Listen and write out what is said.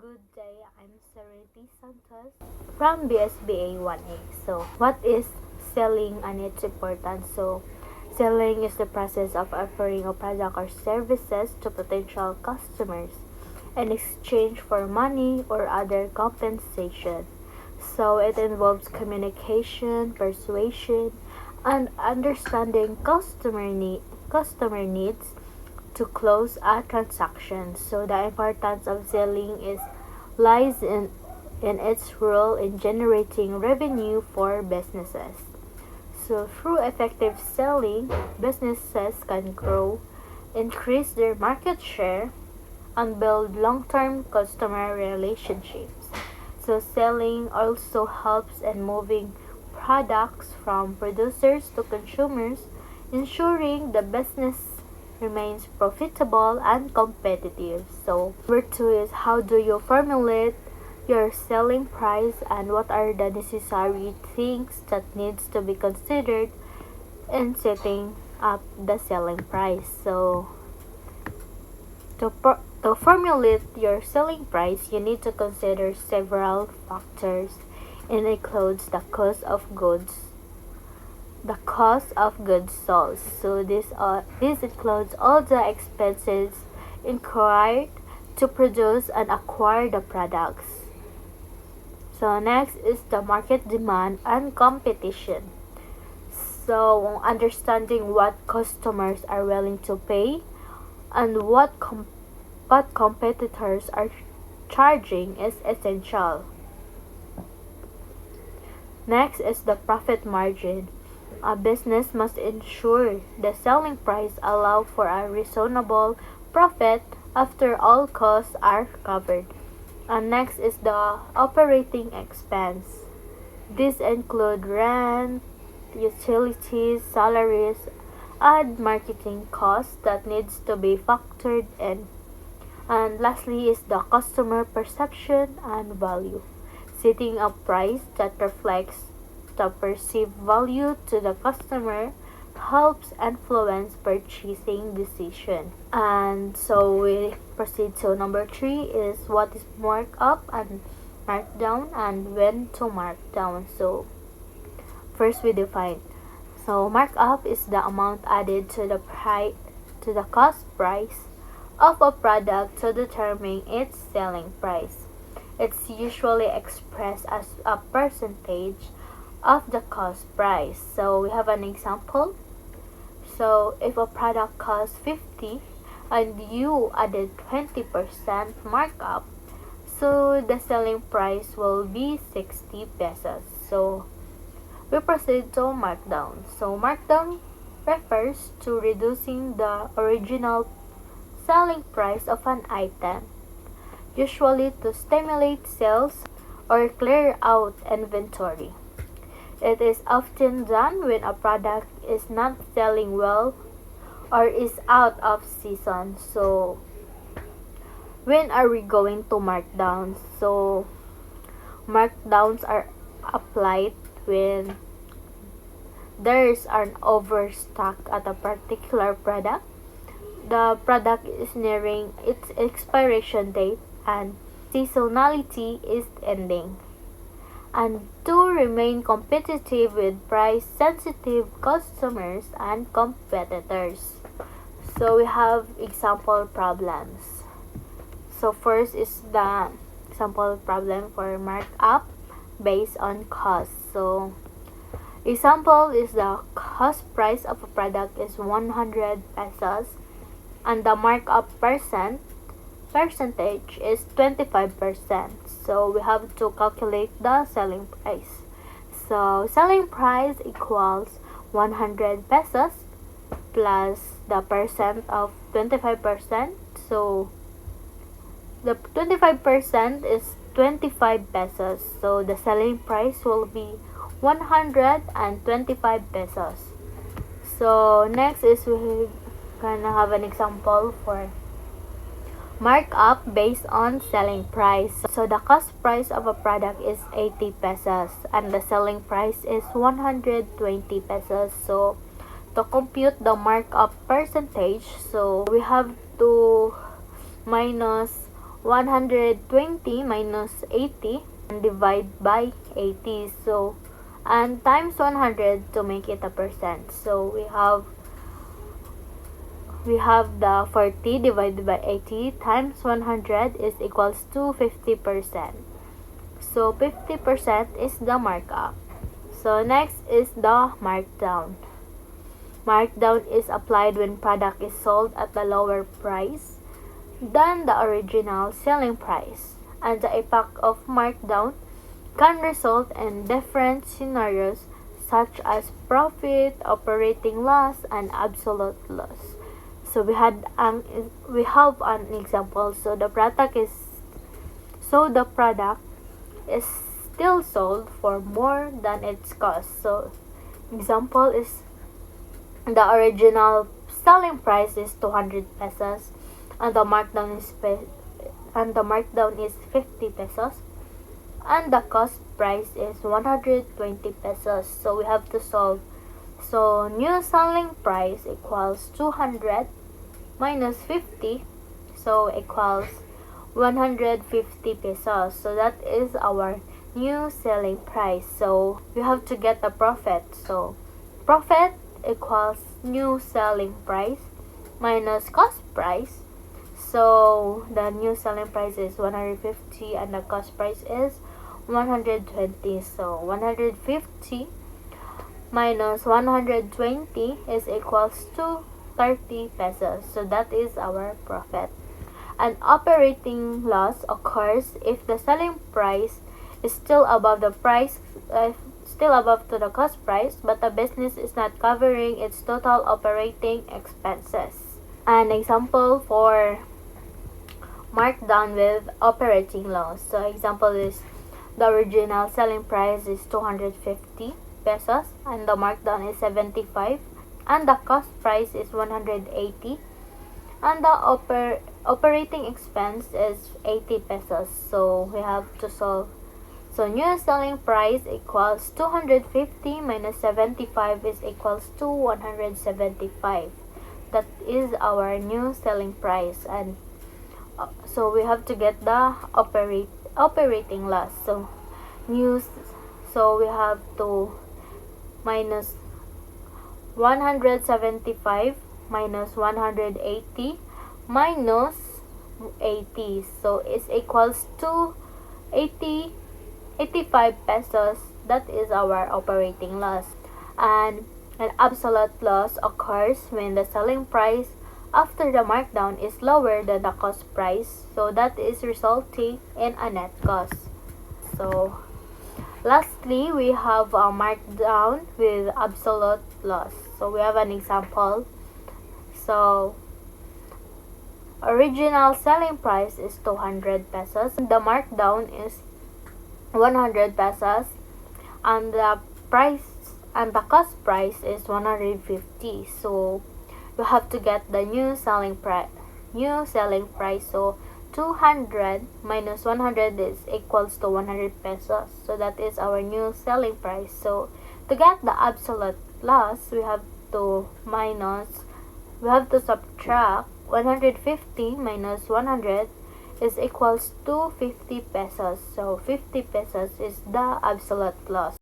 Good day, I'm Cerainette Santos from BSBA 1A. So, what is selling and its importance? So, selling is the process of offering a product or services to potential customers in exchange for money or other compensation. So, it involves communication, persuasion, and understanding customer needs to close a transaction. So the importance of selling is lies in its role in generating revenue for businesses. So through effective selling, businesses can grow, increase their market share, and build long-term customer relationships. So selling also helps in moving products from producers to consumers, ensuring the business remains profitable and competitive. So number two is, how do you formulate your selling price and what are the necessary things that needs to be considered in setting up the selling price. So to formulate your selling price, you need to consider several factors. It includes the cost of goods sold. So this includes all the expenses incurred to produce and acquire the products. So next is the market demand and competition. So understanding what customers are willing to pay and what competitors are charging is essential. Next is the profit margin. A business must ensure the selling price allow for a reasonable profit after all costs are covered. And next is the operating expense. These include rent, utilities, salaries, and marketing costs that needs to be factored in. And lastly is the customer perception and value. Setting a price that reflects the perceived value to the customer helps influence purchasing decision. And so we proceed to number three is, what is markup and markdown and when to mark down. So first we define. So markup is the amount added to the cost price of a product to determine its selling price. It's usually expressed as a percentage of the cost price. So we have an example. So if a product costs 50 and you added 20% markup, so the selling price will be 60 pesos. So we proceed to markdown. So markdown refers to reducing the original selling price of an item, usually to stimulate sales or clear out inventory. It is often done when a product is not selling well or is out of season. So when are we going to markdowns? So markdowns are applied when there's an overstock at a particular product, the product is nearing its expiration date, and seasonality is ending. And to remain competitive with price-sensitive customers and competitors. So we have example problems. So first is the example problem for markup based on cost. So example is, the cost price of a product is 100 pesos and the markup percentage is 25%. So we have to calculate the selling price. So selling price equals 100 pesos plus the percent of 25%. So the 25% is 25 pesos. So the selling price will be 125 pesos. So next is, we're gonna have an example for markup based on selling price. So the cost price of a product is 80 pesos and the selling price is 120 pesos. So to compute the markup percentage, so we have to minus 120 minus 80 and divide by 80. So, and times 100 to make it a percent. So we have the 40 divided by 80 times 100 is equals to 50%. So 50% is the markup. So next is the markdown. Markdown is applied when product is sold at a lower price than the original selling price, and the impact of markdown can result in different scenarios such as profit, operating loss, and absolute loss. So we have an example. So the product is still sold for more than its cost. So example is the original selling price is 200 pesos and the markdown is 50 pesos and the cost price is 120 pesos. So we have to solve. So new selling price equals 200 minus 50, so equals 150 pesos. So that is our new selling price. So we have to get the profit. So profit equals new selling price minus cost price. So the new selling price is 150 and the cost price is 120. So 150 minus 120 is equals to 30 pesos. So that is our profit. An operating loss occurs if the selling price is still above the cost price, but the business is not covering its total operating expenses. An example for markdown with operating loss. So example is the original selling price is 250 pesos and the markdown is 75 and the cost price is 180 and the operating expense is 80 pesos. So we have to solve. So new selling price equals 250 minus 75 is equals to 175. That is our new selling price, and so we have to get the operating loss. So we have to minus 175 minus 180 minus 80. So it's equals to 85 pesos. That is our operating loss. And an absolute loss occurs when the selling price after the markdown is lower than the cost price. So that is resulting in a net cost. So lastly, we have a markdown with absolute loss. So we have an example. So original selling price is 200 pesos. The markdown is 100 pesos and the cost price is 150. So you have to get the new selling price. So 200 minus 100 is equals to 100 pesos. So that is our new selling price. So to get the absolute loss, we have to subtract 150 minus 100 is equals to 50 pesos. So 50 pesos is the absolute loss.